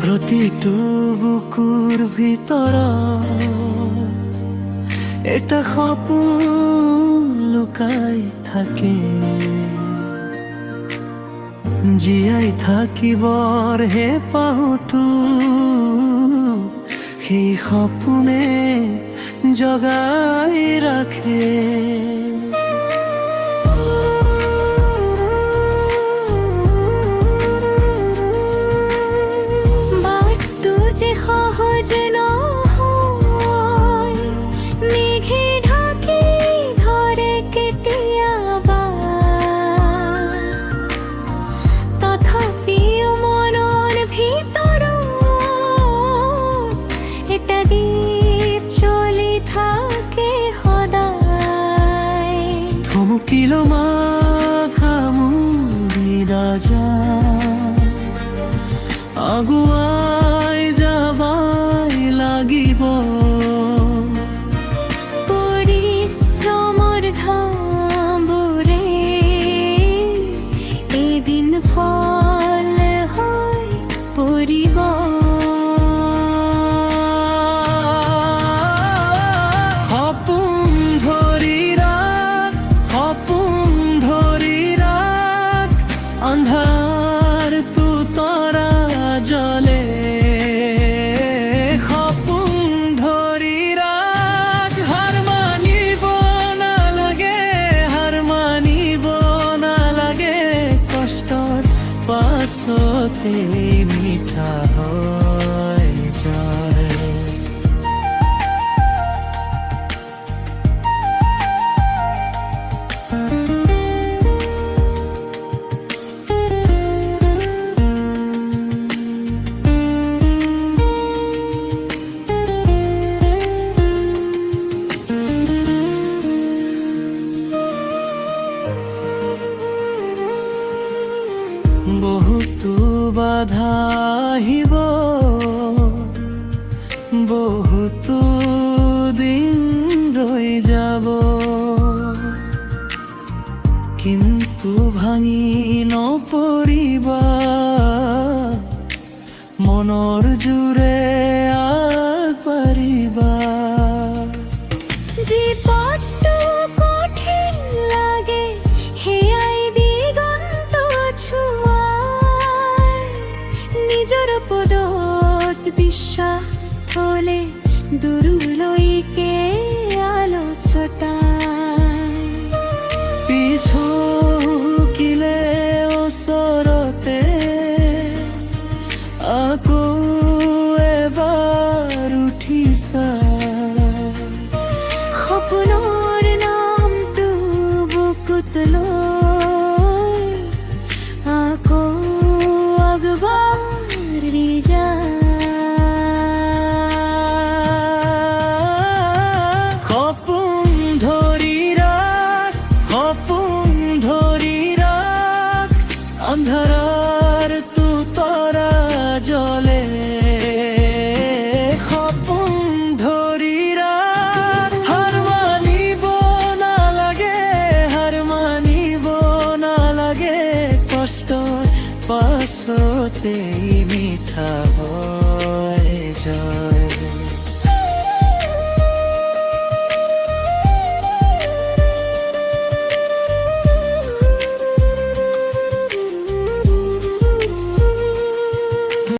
প্ৰতিটো বুকুৰ ভিতৰত এটা সপোন লুকাই থাকে, জীয়াই থাকিবৰ হেঁপাহটো সেই সপোনে জগাই ৰাখে। সহজ নহয়, মেঘে ঢাকি ধৰে কেতিয়াবা, তথাপিও মনৰ ভিতৰত এটা দীপ জ্বলি থাকে সদায়। থমকিলো মাখামুন্দি ৰাজা, আগুৱাই যাবাই লাগিব। পৰিশ্ৰমৰ ঘামবোৰে এদিন ফল হৈ পৰিব। সপোন ধৰি ৰাখ, সপোন ধৰি ৰাখ, আন্ধাৰটো তৰা জ্বলে। সপোন ধৰি ৰাখ, হাৰ মানিব নালাগে, হাৰ মানিব নালাগে, কষ্টৰ পাছতে মিঠা হয় জয়। বহুতো বাধা আহিব, বহুতো দিন ৰৈ যাব, কিন্তু ভাঙি নপৰিবা, মনৰ জোৰে আগবাঢ়িবা। জীৱনটো কঠিন লাগে, সেয়াই দিগন্ত ছোৱাৰ, নিজৰ ওপৰত বিশ্বাস থলে দূৰলৈকে আলোচতাই। পিছুকিলে ওচৰতে আকৌ এবাৰ উঠিছা, সপোনৰ নামটো বুকুত লৈ আকৌ আগবাঢ়ি যা। সপোন ধৰি ৰাখ, সপোন ধৰি ৰাখ, আন্ধাৰটো তৰা জ্বলে। সপোন ধৰি ৰাখ, হাৰ মানিব নালাগে, হাৰ মানিব নালাগে, কষ্টৰ পাছতেই মিঠা হয় জয়।